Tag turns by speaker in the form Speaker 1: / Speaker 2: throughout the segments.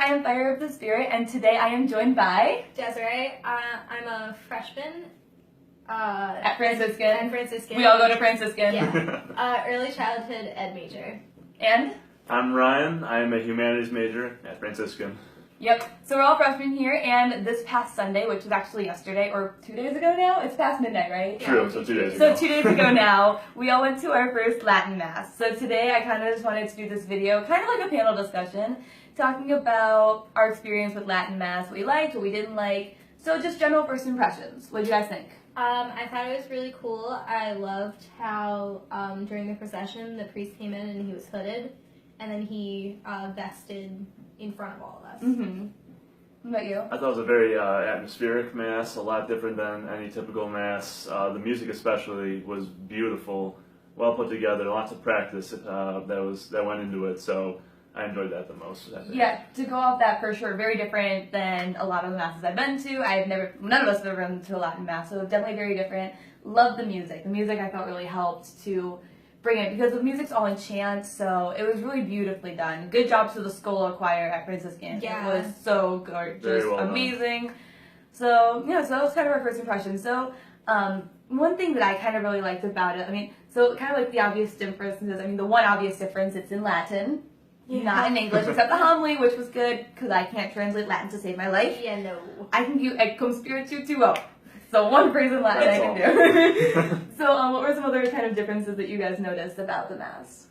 Speaker 1: I am Fire of the Spirit, and today I am joined by
Speaker 2: Desiree. I'm a freshman
Speaker 1: at Franciscan.
Speaker 2: At Franciscan.
Speaker 1: We all go to Franciscan.
Speaker 2: Yeah. Early childhood ed major.
Speaker 1: And?
Speaker 3: I'm Ryan. I am a humanities major at Franciscan.
Speaker 1: Yep. So we're all freshmen here, and this past Sunday, which was actually yesterday, or 2 days ago now, it's past midnight, right?
Speaker 3: True,
Speaker 2: Yeah.
Speaker 3: so 2 days ago.
Speaker 1: So 2 days ago now, we all went to our first Latin Mass. So today I kind of just wanted to do this video, kind of like a panel discussion, talking about our experience with Latin Mass, what we liked, what we didn't like. So just general first impressions. What do you guys think?
Speaker 2: I thought it was really cool. I loved how during the procession the priest came in and he was hooded, and then he vested in front of all of us.
Speaker 1: Mm-hmm. What about you?
Speaker 3: I thought it was a very atmospheric Mass, a lot different than any typical Mass. The music especially was beautiful, well put together, lots of practice that went into it, so I enjoyed that the most, I think.
Speaker 1: Yeah, to go off that for sure, very different than a lot of the masses I've been to. None of us have ever been to a Latin Mass, so definitely very different. Love the music. The music I felt really helped to bring it, because the music's all in chant, so it was really beautifully done. Good job to the Schola choir at Franciscan.
Speaker 2: Yeah.
Speaker 1: It was so gorgeous,
Speaker 3: Very well done.
Speaker 1: amazing. So, yeah, so that was kind of our first impression. So, one thing that I kind of really liked about it, so kind of like the obvious differences, the one obvious difference, it's in Latin.
Speaker 2: Yeah.
Speaker 1: Not in English, except the homily, which was good, because I can't translate Latin to save my life.
Speaker 2: Yeah, no.
Speaker 1: I can do et cum spiritu tuo. So one phrase in Latin
Speaker 3: That's
Speaker 1: I can do. So what were some other kind of differences that you guys noticed about the Mass?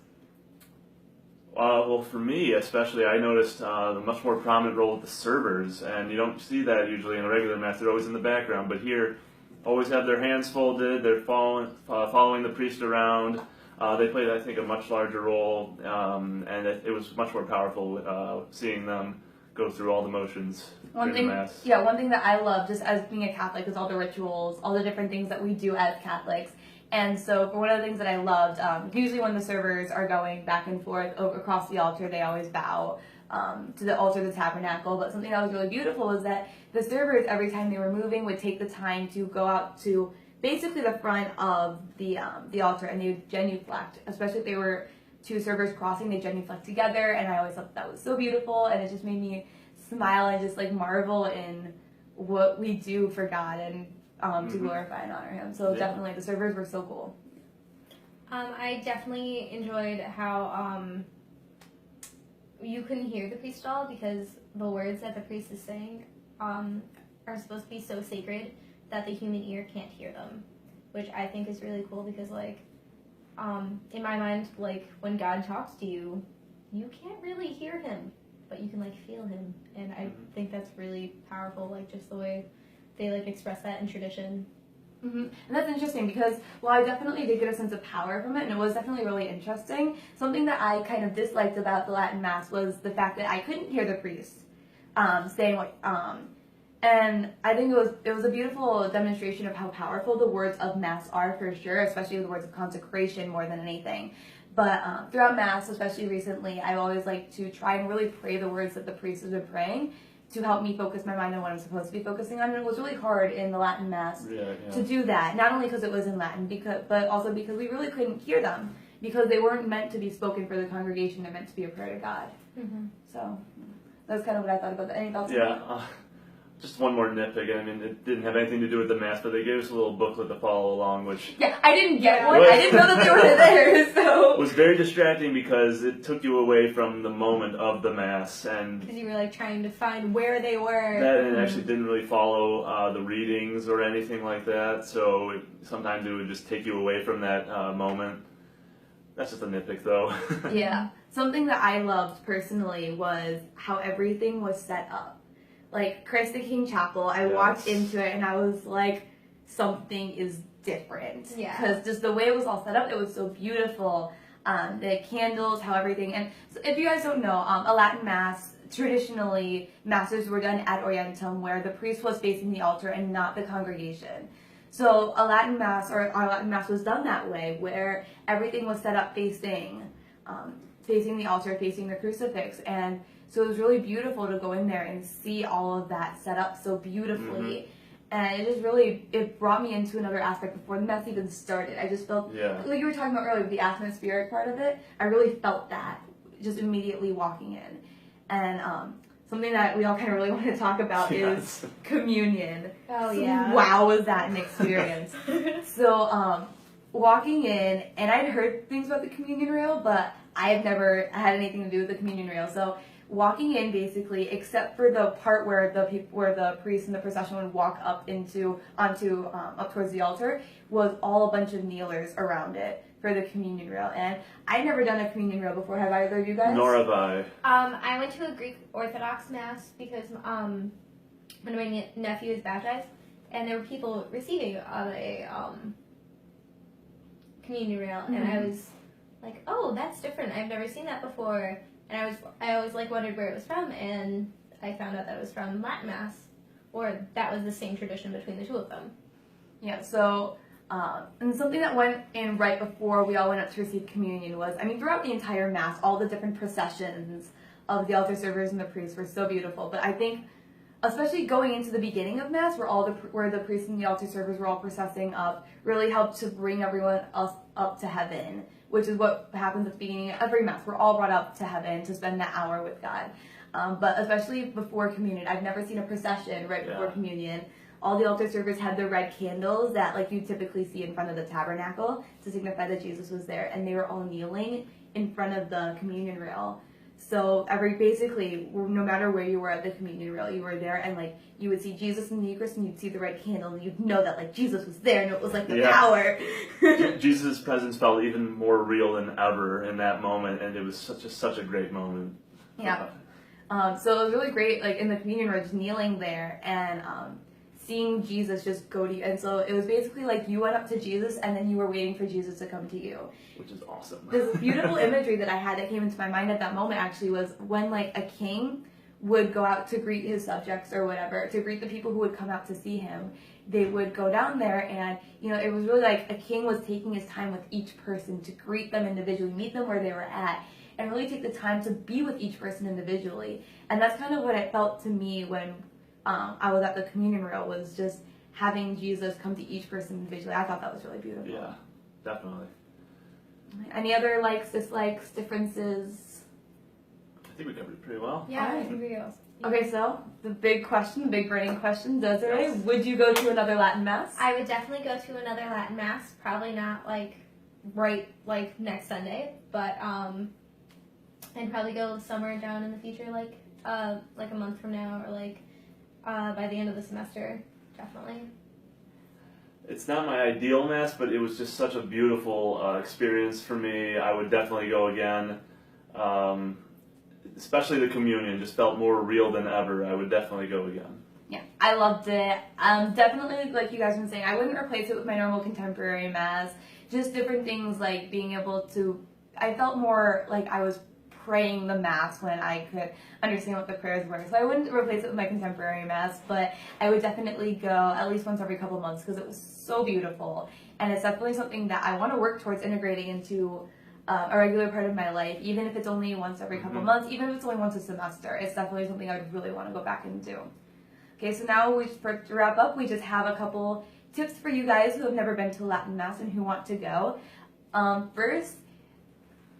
Speaker 3: Well, for me especially, I noticed a much more prominent role with the servers, and you don't see that usually in a regular Mass. They're always in the background, but here, always have their hands folded, they're following the priest around. They played, I think, a much larger role, and it was much more powerful seeing them go through all the motions during the Mass.
Speaker 1: One thing that I love, just as being a Catholic, is all the rituals, all the different things that we do as Catholics. And so, for one of the things that I loved, usually when the servers are going back and forth across the altar, they always bow to the altar of the tabernacle. But something that was really beautiful was that the servers, every time they were moving, would take the time to go out to basically the front of the altar, and they would genuflect, especially if they were two servers crossing, they genuflect together, and I always thought that was so beautiful, and it just made me smile and just like marvel in what we do for God and to glorify and honor Him. So definitely the servers were so cool.
Speaker 2: I definitely enjoyed how you couldn't hear the priest at all, because the words that the priest is saying are supposed to be so sacred that the human ear can't hear them, which I think is really cool, because in my mind, when God talks to you, you can't really hear Him, but you can feel Him, and I think that's really powerful, just the way they express that in tradition.
Speaker 1: Mm-hmm. And that's interesting, because I definitely did get a sense of power from it, and it was definitely really interesting. Something that I kind of disliked about the Latin Mass was the fact that I couldn't hear the priest saying and I think it was a beautiful demonstration of how powerful the words of Mass are, for sure, especially the words of consecration more than anything. But throughout Mass, especially recently, I always like to try and really pray the words that the priest has been praying to help me focus my mind on what I'm supposed to be focusing on. And it was really hard in the Latin Mass to do that, not only because it was in Latin, but also because we really couldn't hear them, because they weren't meant to be spoken for the congregation. They're meant to be a prayer to God.
Speaker 2: Mm-hmm.
Speaker 1: So that's kind of what I thought about that. Any thoughts?
Speaker 3: Yeah. Just one more nitpick. It didn't have anything to do with the Mass, but they gave us a little booklet to follow along, which...
Speaker 1: Yeah, I didn't get one. I didn't know that they were there, so...
Speaker 3: It was very distracting, because it took you away from the moment of the Mass, and...
Speaker 2: Because you were, trying to find where they were.
Speaker 3: That, and it actually didn't really follow the readings or anything like that, so sometimes it would just take you away from that moment. That's just a nitpick, though.
Speaker 1: Yeah. Something that I loved, personally, was how everything was set up. Christ the King Chapel, I walked into it and I was like, something is different.
Speaker 2: Yeah.
Speaker 1: Because just the way it was all set up, it was so beautiful. The candles, how everything, and so if you guys don't know, a Latin Mass, traditionally, Masses were done ad orientem, where the priest was facing the altar and not the congregation. So a Latin Mass, or our Latin Mass, was done that way, where everything was set up facing the altar, facing the crucifix, and so it was really beautiful to go in there and see all of that set up so beautifully. And it just it brought me into another aspect before the Mass even started. I just felt, like you were talking about earlier, the atmospheric part of it, I really felt that just immediately walking in. And something that we all kind of really want to talk about
Speaker 3: Yes.
Speaker 1: is communion.
Speaker 2: Oh
Speaker 1: So,
Speaker 2: yeah.
Speaker 1: wow, was that an experience? So, walking in, and I'd heard things about the communion rail, but I have never had anything to do with the communion rail. So, walking in, basically, except for the part where the priest and the procession would walk up up towards the altar, was all a bunch of kneelers around it for the communion rail. And I'd never done a communion rail before. Have either of you guys?
Speaker 3: Nor have I.
Speaker 2: I went to a Greek Orthodox mass because one of my nephew is baptized, and there were people receiving a communion rail, and I was like, oh, that's different. I've never seen that before, and I always like wondered where it was from, and I found out that it was from Latin mass, or that was the same tradition between the two of them.
Speaker 1: Yeah, so, and something that went in right before we all went up to receive communion was, throughout the entire Mass, all the different processions of the altar servers and the priests were so beautiful. But I think, especially going into the beginning of Mass, where the priests and the altar servers were all processing up, really helped to bring everyone else up to heaven, which is what happens at the beginning of every Mass. We're all brought up to heaven to spend that hour with God. But especially before communion, I've never seen a procession right before communion. All the altar servers had the red candles that like you typically see in front of the tabernacle to signify that Jesus was there, and they were all kneeling in front of the communion rail. So basically, no matter where you were at the communion rail, you were there, and like you would see Jesus in the Eucharist, and you'd see the red candle, and you'd know that like Jesus was there, and it was like the power.
Speaker 3: Jesus' presence felt even more real than ever in that moment, and it was such a great moment.
Speaker 1: Yeah. So it was really great, like in the communion rail, just kneeling there and seeing Jesus just go to you. And so it was basically like you went up to Jesus, and then you were waiting for Jesus to come to you.
Speaker 3: Which is awesome.
Speaker 1: This beautiful imagery that I had that came into my mind at that moment actually was when like a king would go out to greet his subjects or whatever, to greet the people who would come out to see him. They would go down there, and it was really like a king was taking his time with each person to greet them individually, meet them where they were at, and really take the time to be with each person individually. And that's kind of what it felt to me when I was at the communion rail, was just having Jesus come to each person individually. I thought that was really beautiful.
Speaker 3: Yeah, definitely.
Speaker 1: Any other likes, dislikes, differences?
Speaker 3: I think we covered it pretty well.
Speaker 2: Yeah,
Speaker 1: Alright.
Speaker 2: I agree also.
Speaker 1: Okay, so the big question, the big burning question, Desiree, would you go to another Latin Mass?
Speaker 2: I would definitely go to another Latin mass. Probably not right next Sunday, but I'd probably go somewhere down in the future, like a month from now, or by the end of the semester, definitely.
Speaker 3: It's not my ideal Mass, but it was just such a beautiful experience for me. I would definitely go again. Especially the communion just felt more real than ever. I would definitely go again.
Speaker 1: Yeah, I loved it. Definitely, like you guys have been saying, I wouldn't replace it with my normal contemporary Mass. Just different things like being able to, I felt more like I was praying the Mass when I could understand what the prayers were. So I wouldn't replace it with my contemporary Mass, but I would definitely go at least once every couple months because it was so beautiful. And it's definitely something that I want to work towards integrating into a regular part of my life, even if it's only once every couple months, even if it's only once a semester. It's definitely something I would really want to go back and do. Okay, so now to wrap up, we just have a couple tips for you guys who have never been to Latin Mass and who want to go. First,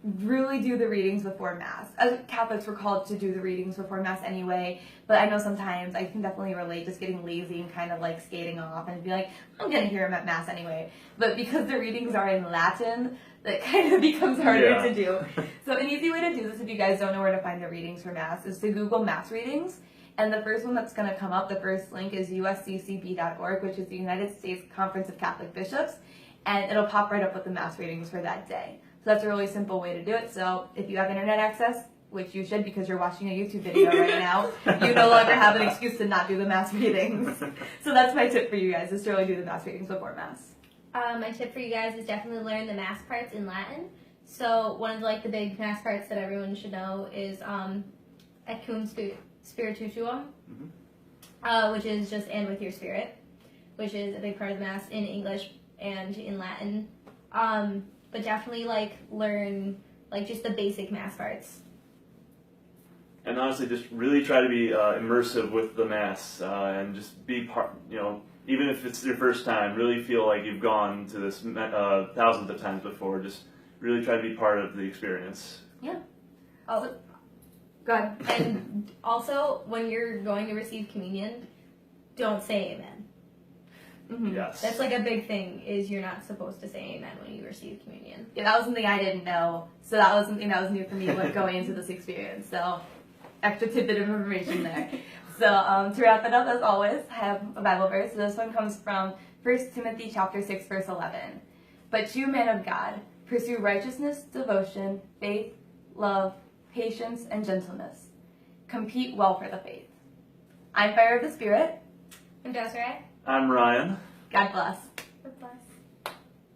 Speaker 1: really do the readings before Mass. As Catholics, we're called to do the readings before Mass anyway, but I know sometimes I can definitely relate just getting lazy and kind of like skating off and be like, I'm going to hear them at Mass anyway. But because the readings are in Latin, that kind of becomes harder to do. So an easy way to do this, if you guys don't know where to find the readings for Mass, is to Google Mass readings. And the first one that's going to come up, the first link, is usccb.org, which is the United States Conference of Catholic Bishops. And it'll pop right up with the Mass readings for that day. So that's a really simple way to do it. So if you have internet access, which you should because you're watching a YouTube video right now, you no longer have an excuse to not do the Mass readings. So that's my tip for you guys, is to really do the Mass readings before Mass.
Speaker 2: My tip for you guys is definitely learn the Mass parts in Latin. So one of the big Mass parts that everyone should know is Et cum spirituum, which is just and with your spirit, which is a big part of the Mass in English and in Latin. But definitely learn just the basic Mass parts.
Speaker 3: And honestly, just really try to be immersive with the Mass and just be part, even if it's your first time, really feel like you've gone to this thousands of times before. Just really try to be part of the experience.
Speaker 1: Yeah.
Speaker 2: Oh,
Speaker 1: Go ahead.
Speaker 2: And also, when you're going to receive communion, don't say amen.
Speaker 1: Mhm.
Speaker 3: Yes.
Speaker 2: That's like a big thing, is you're not supposed to say amen when you receive communion.
Speaker 1: Yeah, that was something I didn't know. So that was something that was new for me when going into this experience. So extra tidbit of information there. So to wrap that up, as always, I have a Bible verse. So this one comes from 1 Timothy chapter 6, verse 11. But you, man of God, pursue righteousness, devotion, faith, love, patience, and gentleness. Compete well for the faith. I'm Fire of the Spirit.
Speaker 2: And Desiree?
Speaker 3: I'm Ryan.
Speaker 1: God bless.